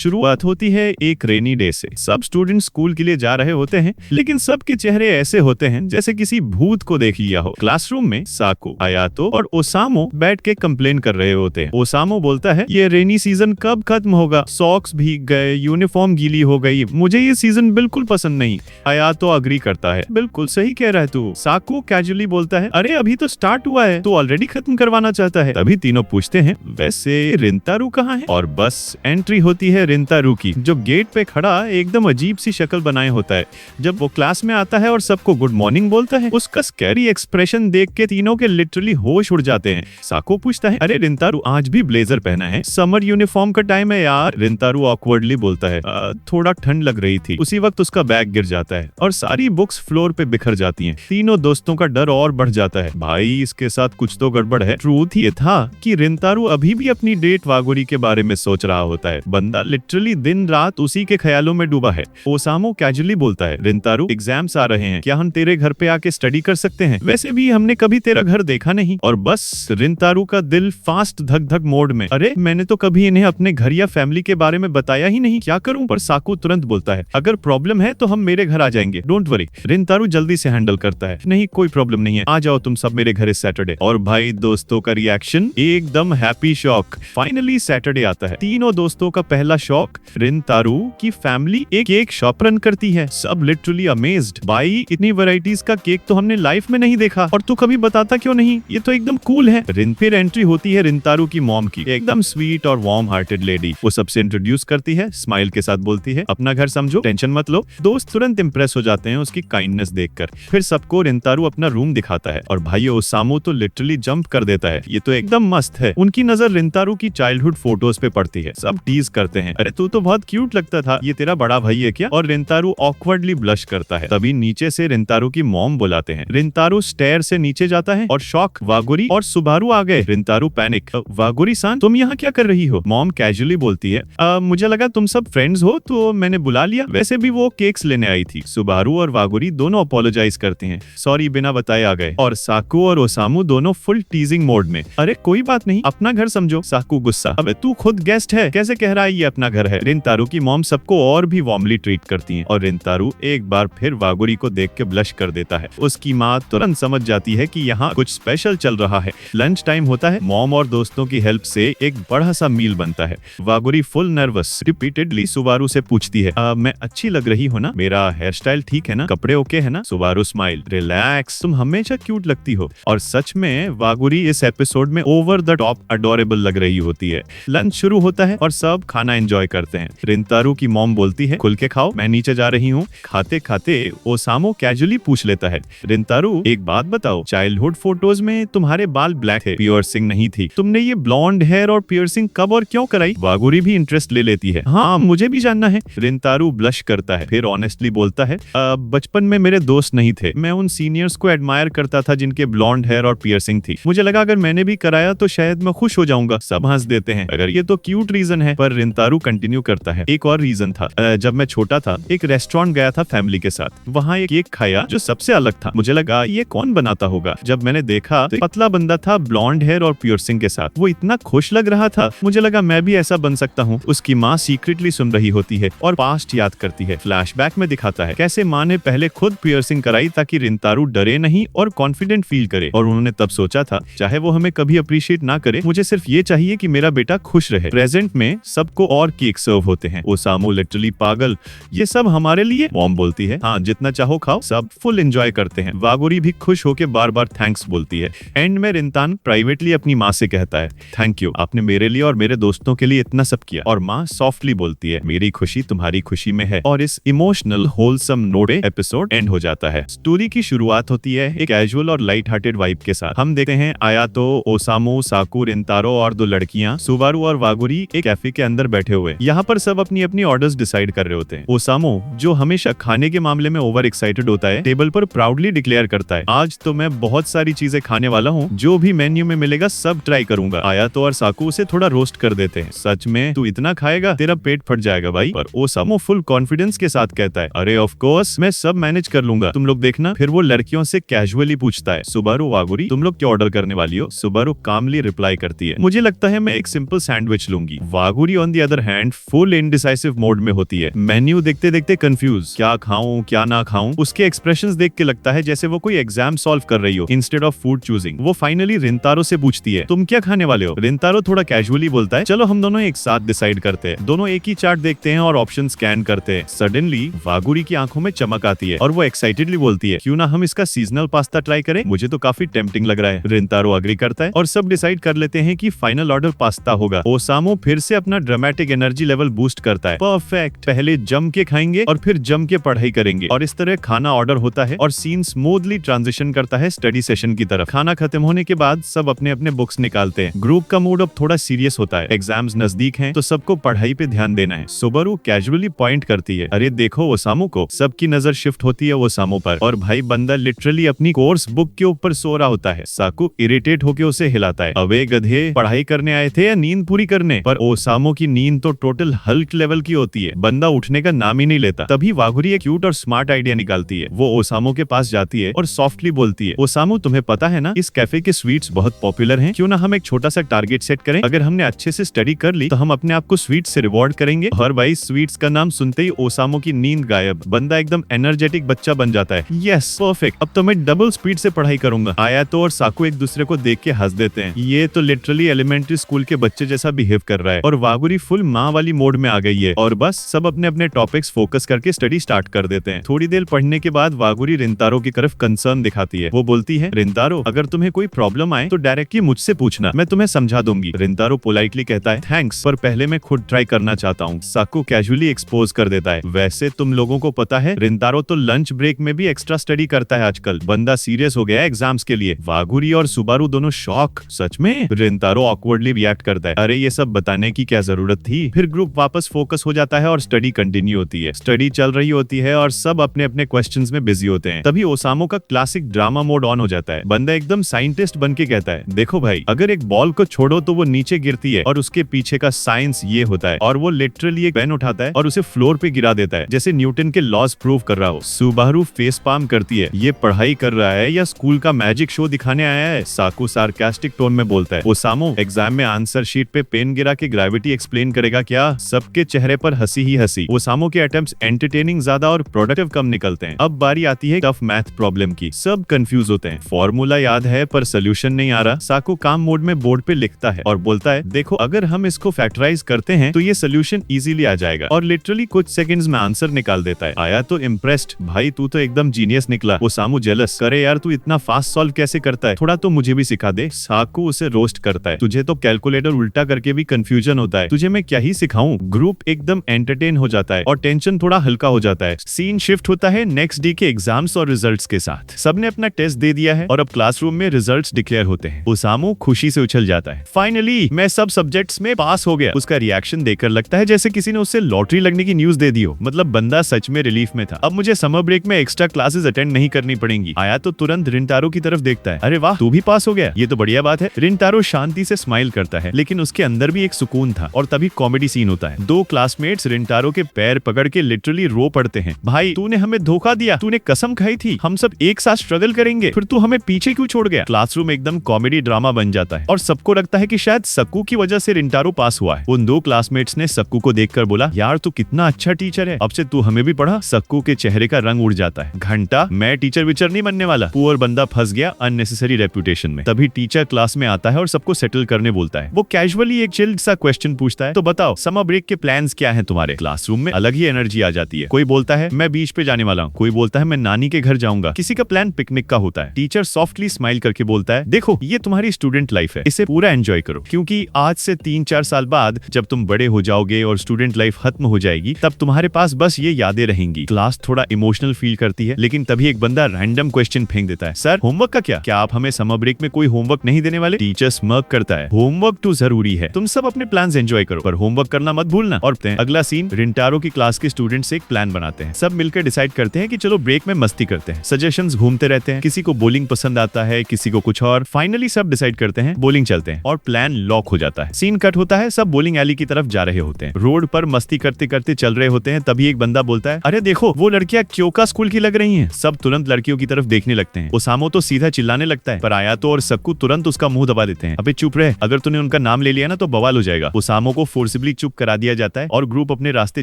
शुरुआत होती है एक रेनी डे से। सब स्टूडेंट स्कूल के लिए जा रहे होते हैं, लेकिन सबके चेहरे ऐसे होते हैं जैसे किसी भूत को देख लिया हो। क्लासरूम में साकू, आयातो और ओसामो बैठ के कंप्लेन कर रहे होते हैं। ओसामो बोलता है, ये रेनी सीजन कब खत्म होगा? सॉक्स भीग गए, यूनिफॉर्म गीली हो गई, मुझे ये सीजन बिल्कुल पसंद नहीं। आयातो अग्री करता है, बिल्कुल सही कह रहा है तू। साकू कैजुअली बोलता है, अरे अभी तो स्टार्ट हुआ है, तो ऑलरेडी खत्म करवाना चाहता है। तभी तीनों पूछते हैं, वैसे रिंतारू कहाँ है? और बस एंट्री होती है रिंतारू की, जो गेट पे खड़ा एकदम अजीब सी शक्ल बनाए होता है। जब वो क्लास में आता है और सबको गुड मॉर्निंग बोलता है, उसका स्कैरी एक्सप्रेशन देख के तीनों के लिटरली होश उड़ जाते हैं। साकू पूछता है, अरे रिंतारू आज भी ब्लेजर पहना है? समर यूनिफॉर्म का टाइम है यार। रिंतारू ऑकवर्डली बोलता है, थोड़ा ठंड लग रही थी। उसी वक्त उसका बैग गिर जाता है और सारी बुक्स फ्लोर पे बिखर जाती हैं। तीनों दोस्तों का डर और बढ़ जाता है, भाई इसके साथ कुछ तो गड़बड़ है। ट्रूथ ये था कि रिंतारू अभी भी अपनी डेट वागोरी के बारे में सोच रहा होता है। बंदा लिटरली दिन रात उसी के ख्यालों में डूबा है। ओसामो कैजुअली बोलता है, रिंतारू एग्जाम्स आ रहे हैं, क्या हम तेरे घर पे आके स्टडी कर सकते हैं? वैसे भी हमने कभी तेरा घर देखा नहीं। और बस रिंतारू का दिल फास्ट धक धक मोड में, अरे मैंने तो कभी इन्हें अपने घर या फैमिली के बारे में बताया ही नहीं, क्या करूं? पर साकू तुरंत बोलता है, अगर प्रॉब्लम है तो हम मेरे घर आ जाएंगे, डोंट वरी। रिंतारू जल्दी से हैंडल करता है, नहीं कोई प्रॉब्लम नहीं है, आ जाओ तुम सब मेरे घर इस सैटरडे। और भाई दोस्तों का रिएक्शन एकदम हैप्पी शॉक। फाइनली सैटरडे आता है। तीनों दोस्तों का पहला शॉक, रिंतारू की फैमिली एक केक शॉप रन करती है। सब लिटरली अमेज्ड, भाई इतनी वैरायटीज का केक तो हमने लाइफ में नहीं देखा, और तू कभी बताता क्यों नहीं? ये तो एकदम कूल है। फिर एंट्री होती है रिंतारू की मॉम की, एकदम स्वीट और वार्म हार्टेड लेडी। वो सबसे इंट्रोड्यूस करती है, स्माइल के साथ बोलती है, अपना घर समझो, टेंशन मत लो। दोस्त तुरंत इंप्रेस हो जाते हैं उसकी काइंडनेस देखकर। फिर सबको रिंतारू अपना रूम दिखाता है और भाई ओसामो तो लिटरली जंप कर देता है, ये तो एकदम मस्त है। उनकी नजर रिंतारू की चाइल्डहुड फोटोज पे पड़ती है। सब टीज करते हैं, अरे तू तो बहुत क्यूट लगता था, ये तेरा बड़ा भाई है क्या? और रिंतारू ऑकवर्डली ब्लश करता है। तभी नीचे से रिंतारू की मॉम बुलाते हैं। रिंतारू स्टेयर से नीचे जाता है और शॉक, वागोरी और सुबारू आ गए। रिंतारू पैनिक, वागोरी सान तुम यहाँ क्या कर रही हो? मॉम कैजुअली बोलती है, मुझे लगा तुम सब फ्रेंड्स हो तो मैंने बुला लिया, वैसे भी वो केक्स लेने आई थी। सुबारू और वागोरी दोनों अपोलोजाइज करते हैं, सॉरी बिना बताए आ गए। और साकू और ओसामू दोनों फुल टीजिंग मोड में, अरे कोई बात नहीं, अपना घर समझो। साकू गुस्सा, अबे तू खुद गेस्ट है, कैसे कह रहा है ये अपना घर है? रिंतारू की मॉम सबको और भी वार्मली ट्रीट करती है और रिंतारू एक बार फिर वागोरी को देख के ब्लश कर देता है। उसकी माँ तुरंत समझ जाती है कि यहाँ कुछ स्पेशल चल रहा है। लंच टाइम होता है, मॉम और दोस्तों की हेल्प से एक बड़ा सा मील बनता है। वागोरी फुल नर्वस रिपीटेडली सुबारू से पूछती है, मैं अच्छी लग रही हूँ ना? मेरा हेयर स्टाइल ठीक है ना? कपड़े ओके है ना? सुबारू स्माइल, रिलैक्स, तुम हमेशा क्यूट लगती हो। और सच में वागोरी इस एपिसोड में ओवर द टॉप अडोरेबल लग रही होती है। लंच शुरू होता है और सब खाना एंजॉय करते हैं। रिंतारू की मॉम बोलती है, खुल के खाओ, मैं नीचे जा रही हूँ। खाते खाते ओसामो कैजुअली पूछ लेता है, रिंतारू एक बात बताओ, चाइल्डहुड फोटोज में तुम्हारे बाल ब्लैक थे, पियर्सिंग नहीं थी, तुमने ये ब्लॉन्ड हेयर और पियर्सिंग कब और क्यों कराई? वागोरी भी इंटरेस्ट ले लेती है, हाँ मुझे भी जानना है। रिंतारू ब्लश करता है, फिर ऑनेस्टली बोलता है, बचपन में मेरे दोस्त नहीं थे, मैं उन सीनियर्स को एडमायर करता था जिनके ब्लॉन्ड हेयर और पियर्सिंग थी, मुझे लगा अगर मैंने भी कराया तो शायद मैं खुश हो जाऊंगा। सब हंस देते हैं, अगर ये तो क्यूट रीजन है। पर रिंतारू कंटिन्यू करता है, एक और रीजन था, जब मैं छोटा था एक रेस्टोरेंट गया था फैमिली के साथ, वहाँ एक केक खाया जो सबसे अलग था, मुझे लगा ये कौन बनाता होगा। जब मैंने देखा तो पतला बंदा था ब्लॉन्ड हेयर और पियर्सिंग के साथ, वो इतना खुश लग रहा था, मुझे लगा मैं भी ऐसा बन सकता हूँ। उसकी माँ सीक्रेटली सुन रही होती है और पास्ट याद करती है। फ्लैशबैक में दिखाता है कैसे माँ ने पहले खुद पियर्सिंग कराई ताकि रिंतारू डरे नहीं और कॉन्फिडेंट फील करे, और उन्होंने तब सोचा था चाहे वो हमें कभी अप्रिशिएट ना करे, मुझे सिर्फ ये चाहिए कि मेरा बेटा खुश रहे। प्रेजेंट में सबको और केक सर्व होते हैं। ओसामू लिटरली पागल, ये सब हमारे लिए? मॉम बोलती है, हाँ जितना चाहो खाओ। सब फुल एंजॉय करते हैं। वागोरी भी खुश होके बार बार थैंक्स बोलती है। एंड में रिंतान प्राइवेटली अपनी माँ से कहता है, थैंक यू, आपने मेरे लिए और मेरे दोस्तों के लिए इतना सब किया। और माँ सॉफ्टली बोलती है, मेरी खुशी तुम्हारी खुशी में है। और इस इमोशनल होलसम नोट पे एपिसोड एंड हो जाता है। स्टोरी की शुरुआत होती है एक कैजुअल और लाइट हार्टेड वाइब के साथ। हम देखते हैं आयातो, ओसामू, साकू, रिंतारो और दो लड़कियां सुबारू और वागोरी एक कैफे के अंदर बैठे हुए। यहाँ पर सब अपनी अपनी ऑर्डर्स डिसाइड कर रहे होते हैं। ओसामू जो हमेशा खाने के मामले में ओवर एक्साइटेड होता है, टेबल पर प्राउडली डिक्लेयर करता है, आज तो मैं बहुत सारी चीजें खाने वाला हूँ, जो भी मेन्यू में मिलेगा सब ट्राई करूंगा। आयातो और साकू उसे थोड़ा रोस्ट कर देते हैं, सच में तू इतना खाएगा, तेरा पेट फट जाएगा भाई। पर ओसामू फुल कॉन्फिडेंस के साथ कहता है, अरे ऑफ कोर्स मैं सब मैनेज कर लूंगा, तुम लोग देखना। फिर वो लड़कियों से कैजुअली पूछता है, सुबारू, वागोरी तुम लोग क्या ऑर्डर करने वाली हो? सुबारू कामली रिप्लाई करती है, मुझे लगता है मैं एक सिंपल सैंडविच लूंगी। वागोरी on the other hand hand full indecisive mode में होती है। मेन्यू देखते देखते कंफ्यूज, क्या खाऊं क्या ना खाऊं। उसके एक्सप्रेशंस देख के लगता है जैसे वो कोई एग्जाम सॉल्व कर रही हो इंस्टेड ऑफ फूड चूजिंग। वो फाइनली रिंतारो से पूछती है, तुम क्या खाने वाले हो? रिंतारो थोड़ा कैजुअली बोलता है, चलो हम दोनों एक साथ डिसाइड करते हैं। दोनों एक ही चार्ट देखते हैं और ऑप्शन स्कैन करते हैं। सडनली वागुरी की आंखों में चमक आती है और वो एक्साइटेडली बोलती है, क्यों ना हम इसका सीजनल पास्ता ट्राई करें, मुझे तो काफी टेम्पटिंग लग रहा है। रिंतारो अग्री करता है और सब डिसाइड कर लेते हैं कि फाइनल ऑर्डर पास्ता होगा। ओसामो फिर से अपना ड्रामेटिक एनर्जी लेवल बूस्ट करता है, परफेक्ट, पहले जम के खाएंगे और फिर जम के पढ़ाई करेंगे। और इस तरह खाना ऑर्डर होता है और सीन स्मूथली ट्रांजिशन करता है स्टडी सेशन की तरफ। खाना खत्म होने के बाद सब अपने अपने बुक्स निकालते हैं। ग्रुप का मूड अब थोड़ा सीरियस होता है, एग्जाम्स नजदीक हैं तो सबको पढ़ाई पे ध्यान देना है। सुबारू कैजुअली पॉइंट करती है, अरे देखो ओसामो को। सबकी नजर शिफ्ट होती है ओसामो पर और भाई बंदा लिटरली अपनी कोर्स बुक के ऊपर सो रहा होता है। साकू इरिटेट होकर उसे हिलाता है, अबे गधे, पढ़ाई करने आए थे या नींद पूरी करने? पर ओसामो की नींद तो टोटल हल्क लेवल की होती है, बंदा उठने का नाम ही नहीं लेता। तभी वागुरी एक क्यूट और स्मार्ट आइडिया निकालती है। वो ओसामो के पास जाती है और सॉफ्टली बोलती है, ओसामो तुम्हें पता है ना इस कैफे के स्वीट्स बहुत पॉपुलर हैं, क्यों ना हम एक छोटा सा टारगेट सेट करें, अगर हमने अच्छे से स्टडी कर ली तो हम अपने आप को स्वीट से रिवॉर्ड करेंगे। और भाई स्वीट्स का नाम सुनते ही ओसामो की नींद गायब, बंदा एकदम एनर्जेटिक बच्चा बन जाता है। यस परफेक्ट, अब तो मैं डबल स्पीड से पढ़ाई करूंगा। आयातो और साकू एक दूसरे को देख के हंस देते हैं, ये तो लिटरली एलिमेंट्री स्कूल के बच्चे जैसा बिहेव कर रहा है। और वागुरी फुल माँ वाली मोड में आ गई है और बस सब अपने अपने टॉपिक्स फोकस करके स्टडी स्टार्ट कर देते हैं। थोड़ी देर पढ़ने के बाद वागुरी रिंतारो की तरफ कंसर्न दिखाती है। वो बोलती है, रिंतारो अगर तुम्हें कोई प्रॉब्लम आए तो डायरेक्टली मुझसे पूछना, मैं तुम्हें समझा दूंगी। रिंतारो पोलाइटली कहता है, थैंक्स, पर पहले मैं खुद ट्राई करना चाहता हूँ। साकू कैजुअली एक्सपोज कर देता है, वैसे तुम लोगों को पता है रिंतारो तो लंच ब्रेक में भी एक्स्ट्रा स्टडी करता है आजकल, बंदा सीरियस हो गया है एग्जाम्स के लिए। वागुरी और सुबारू दोनों शॉक, सच में? रिंतारो ऑकवर्डली रिएक्ट करता है, अरे ये सब बताने की क्या जरूरत थी। फिर ग्रुप वापस फोकस हो जाता है और स्टडी कंटिन्यू होती है। स्टडी चल रही होती है और सब अपने अपने क्वेश्चंस में बिजी होते हैं। तभी ओसामो का क्लासिक ड्रामा मोड ऑन हो जाता है। बंदा एकदम साइंटिस्ट बन के कहता है, देखो भाई, अगर एक बॉल को छोड़ो तो वो नीचे गिरती है और उसके पीछे का साइंस ये होता है। और वो लिटरली एक पेन उठाता है और उसे फ्लोर पे गिरा देता है जैसे न्यूटन के लॉज प्रूव कर रहा हो। सुबारू फेस पाम करती है, ये पढ़ाई कर रहा है या स्कूल का मैजिक शो दिखाने आया है? साकू सार्कास्टिक टोन में बोलता है, ओसामो एग्जाम में आंसर शीट पे पेन गिरा के ग्रेविटी एक्सप्लेन करेगा क्या? सबके चेहरे पर हंसी ही हंसी। ओसामो के अटेम्प्ट्स एंटरटेनिंग ज्यादा और प्रोडक्टिव कम निकलते हैं। अब बारी आती है टफ मैथ प्रॉब्लम की। सब कंफ्यूज होते हैं, फॉर्मूला याद है पर सोल्यूशन नहीं आ रहा। साकू काम मोड में बोर्ड पे लिखता है और बोलता है, देखो अगर हम इसको फैक्टराइज करते हैं तो ये सोल्यूशन इजीली आ जाएगा। और लिटरली कुछ सेकंड्स में आंसर निकाल देता है। आया तो इम्प्रेस्ड, भाई तू तो एकदम जीनियस निकला। ओसामू जेलस, करे यार तू इतना फास्ट सॉल्व कैसे करता है, थोड़ा तो मुझे भी सिखा दे। साकू उसे रोस्ट करता है, तुझे तो कैलकुलेटर उल्टा करके भी कंफ्यूजन होता है, तुझे मैं क्या ही सिखाऊं। ग्रुप एकदम एंटरटेन हो जाता है और टेंशन थोड़ा हल्का हो जाता है। सीन शिफ्ट होता है नेक्स्ट डे के एग्जाम्स और रिजल्ट्स के साथ। सबने अपना टेस्ट दे दिया है और अब क्लासरूम में रिजल्ट्स डिक्लेयर होते हैं। ओसामू खुशी से उछल जाता है, फाइनली मैं सब सब्जेक्ट्स में पास हो गया। उसका रिएक्शन देखकर लगता है जैसे किसी ने उससे लॉटरी लगने की न्यूज दे दी हो। मतलब बंदा सच में रिलीफ में था, अब मुझे समर ब्रेक में एक्स्ट्रा क्लासेस अटेंड नहीं करनी पड़ेंगी। आया तो तुरंत रिंतारो की तरफ देखता है, अरे वाह तू भी पास हो गया, ये तो बढ़िया बात है। रिंतारो शांति से स्माइल करता है लेकिन उसके अंदर भी एक सुकून था। और तभी कॉमेडी सीन होता है। दो क्लासमेट्स रिंतारो के पैर पकड़ के लिटरली रो पड़ते हैं, भाई तूने हमें धोखा दिया, तूने कसम खाई थी हम सब एक साथ स्ट्रगल करेंगे, फिर तू हमें पीछे क्यों छोड़ गया? क्लासरूम एकदम कॉमेडी ड्रामा बन जाता है और सबको लगता है कि शायद सक्कू की वजह से रिंतारो पास हुआ है। उन दो क्लासमेट्स ने सक्कू को देखकर बोला, यार तू कितना अच्छा टीचर है, अब से तू हमें भी पढ़ा। सक्कू के चेहरे का रंग उड़ जाता है, घंटा मैं टीचर विचर नहीं बनने वाला। पुअर बंदा फंस गया अननेसेसरी रेपुटेशन में। तभी टीचर क्लास में आता है और सबको सेटल करने बोलता है। वो कैजुअली एक चिल्ड सा क्वेश्चन पूछता है, तो बताओ समर ब्रेक के प्लान्स क्या हैं तुम्हारे? क्लासरूम में अलग ही एनर्जी आ जाती है। कोई बोलता है मैं बीच पे जाने वाला हूँ, कोई बोलता है मैं नानी के घर जाऊंगा, किसी का प्लान पिकनिक का होता है। टीचर सॉफ्टली स्माइल करके बोलता है, देखो ये तुम्हारी स्टूडेंट लाइफ है, इसे पूरा एंजॉय करो, क्योंकि आज से 3-4 साल बाद जब तुम बड़े हो जाओगे और स्टूडेंट लाइफ खत्म हो जाएगी तब तुम्हारे पास बस ये यादें रहेंगी। क्लास थोड़ा इमोशनल फील करती है लेकिन तभी एक बंदा रैंडम क्वेश्चन फेंक देता है, सर होमवर्क का क्या आप हमें समर ब्रेक में कोई होमवर्क नहीं देने वाले? टीचर स्मर्क करता है, होमवर्क तो जरूरी है, तुम सब अपने प्लान्स एंजॉय करो पर होमवर्क करना मत भूलना। और अगला सीन, रिंटारो की क्लास के स्टूडेंट्स एक प्लान बनाते हैं। सब मिलकर डिसाइड करते हैं कि चलो ब्रेक में मस्ती करते हैं। सजेशंस घूमते रहते हैं, किसी को बोलिंग पसंद आता है, किसी को कुछ और। फाइनली सब डिसाइड करते हैं बोलिंग चलते हैं और प्लान लॉक हो जाता है। सीन कट होता है, सब बोलिंग एली की तरफ जा रहे होते हैं। रोड पर मस्ती करते करते चल रहे होते हैं। तभी एक बंदा बोलता है, अरे देखो वो लड़कियां क्योका स्कूल की लग रही हैं। सब तुरंत लड़कियों की तरफ देखने लगते हैं। ओसामो तो सीधा चिल्लाने लगता है पर आयातो और सक्कू तुरंत उसका मुंह दबा देते हैं, अबे चुप रहे, अगर तूने उनका नाम ले लिया ना तो बवाल हो जाएगा। ओसामो को फोर्स फॉर्सिबली चुप करा दिया जाता है और ग्रुप अपने रास्ते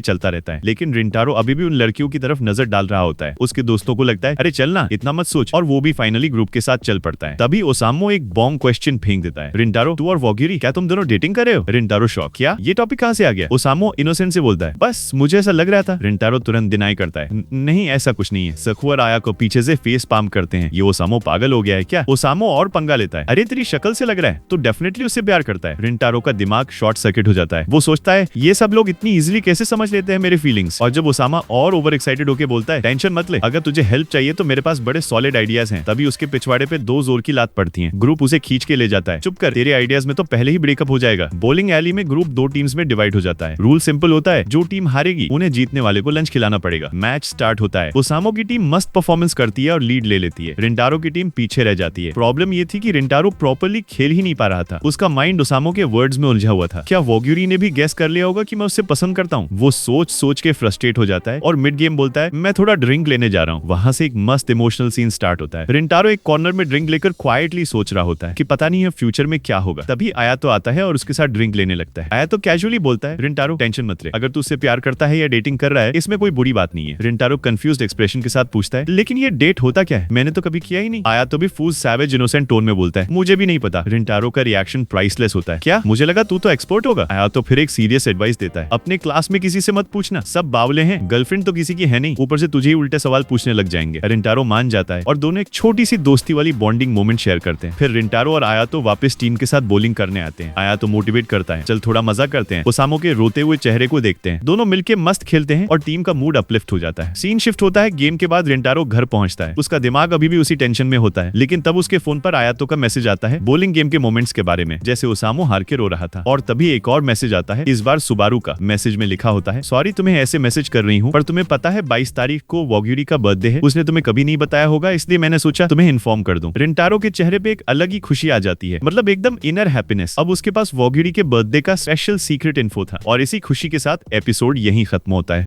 चलता रहता है। लेकिन रिंटारो अभी भी उन लड़कियों की तरफ नजर डाल रहा होता है। उसके दोस्तों को लगता है अरे चलना, इतना मत सोच, और वो भी फाइनली ग्रुप के साथ चल पड़ता है। तभी ओसामो एक बॉम्ब क्वेश्चन फेंक देता है, रिंटारो तू और वॉगिरी क्या तुम दोनों डेटिंग कर रहे हो? रिंटारो शॉक, क्या ये टॉपिक कहाँ से आ गया? ओसामो इनोसेंट से बोलता है बस मुझे ऐसा लग रहा था। रिंटारो तुरंत डिनाई करता है नहीं ऐसा कुछ नहीं है। सकू और आया को पीछे से फेस पाम करते हैं। ये ओसामो पागल हो गया है क्या? ओसामो और पंगा लेता है, अरे तेरी शक्ल से लग रहा है तो डेफिनेटली उससे प्यार करता है। रिंटारो का दिमाग शॉर्ट सर्किट हो जाता है। वो सोचता है ये सब लोग इतनी इजीली कैसे समझ लेते हैं मेरे फीलिंग्स। और जब ओसामा और ओवर एक्साइटेड होकर बोलता है टेंशन मत ले, अगर तुझे हेल्प चाहिए तो मेरे पास बड़े सॉलिड आइडियाज हैं। तभी उसके पिछवाड़े पे दो जोर की लात पड़ती है। ग्रुप उसे खींच के ले जाता है, चुप कर, तेरे आइडियाज में तो पहले ही ब्रेकअप हो जाएगा। बॉलिंग एली में ग्रुप दो टीम्स में डिवाइड हो जाता है। रूल सिंपल होता है, जो टीम हारेगी उन्हें जीतने वाले को लंच खिलाना पड़ेगा। मैच स्टार्ट होता है। ओसामो की टीम मस्त परफॉर्मेंस करती है और लीड ले लेती है। रिंटारो की टीम पीछे रह जाती है। प्रॉब्लम ये थी कि रिंटारो प्रॉपर्ली खेल ही नहीं पा रहा था। उसका माइंड ओसामो के वर्ड्स में उलझा हुआ था। क्या वॉग्यूरी ने भी गेस कर लिया होगा कि मैं उससे पसंद करता हूँ? वो सोच सोच के फ्रस्ट्रेट हो जाता है और मिड गेम बोलता है मैं थोड़ा ड्रिंक लेने जा रहा हूँ। वहां से एक मस्त इमोशनल सीन स्टार्ट होता है। रिंटारो एक कॉर्नर में ड्रिंक लेकर क्वाइटली सोच रहा होता है कि पता नहीं है फ्यूचर में क्या होगा। तभी आयातो आता है और उसके साथ ड्रिंक लेने लगता है। आयातो कैजुअली बोलता है रिंटारो टेंशन मत ले, अगर तू उससे प्यार करता है या डेटिंग कर रहा है इसमें कोई बुरी बात नहीं है। रिंटारो कंफ्यूज्ड एक्सप्रेशन के साथ पूछता है लेकिन ये डेट होता क्या है? मैंने तो कभी किया ही नहीं। आयातो भी फूल सैवेज इनोसेंट टोन में बोलता है मुझे भी नहीं पता। रिंटारो का रिएक्शन प्राइसलेस होता है, क्या मुझे लगा तू तो एक्सपर्ट होगा। आयातो फिर एक सीरियस एडवाइस देता है, अपने क्लास में किसी से मत पूछना, सब बावले हैं, गर्लफ्रेंड तो किसी की है नहीं, ऊपर से तुझे ही उल्टे सवाल पूछने लग जाएंगे। रिंटारो मान जाता है और दोनों एक छोटी सी दोस्ती वाली बॉन्डिंग मोमेंट शेयर करते हैं। फिर रिंटारो और आयातो वापस टीम के साथ बॉलिंग करने आते हैं। आयातो मोटिवेट करता है चल थोड़ा मजा करते हैं। ओसामो के रोते हुए चेहरे को देखते हैं। दोनों मिलके मस्त खेलते हैं और टीम का मूड अपलिफ्ट हो जाता है। सीन शिफ्ट होता है। गेम के बाद रिंटारो घर पहुंचता है। उसका दिमाग अभी भी उसी टेंशन में होता है, लेकिन तब उसके फोन पर आयातो का मैसेज आता है बॉलिंग गेम के मोमेंट्स के बारे में, जैसे ओसामो हार के रो रहा था। और तभी एक और मैसेज आता है, इस बार सुबारू का। मैसेज में लिखा होता है सॉरी तुम्हें ऐसे मैसेज कर रही हूँ, पर तुम्हें पता है 22 तारीख को वॉग्यूरी का बर्थडे है, उसने तुम्हें कभी नहीं बताया होगा, इसलिए मैंने सोचा तुम्हें इन्फॉर्म कर दूं। रिंटारो के चेहरे पे एक अलग ही खुशी आ जाती है, मतलब एकदम इनर हैप्पीनेस। अब उसके पास वॉग्यूरी के बर्थडे का स्पेशल सीक्रेट इन्फो था। और इसी खुशी के साथ एपिसोड यहीं खत्म होता है।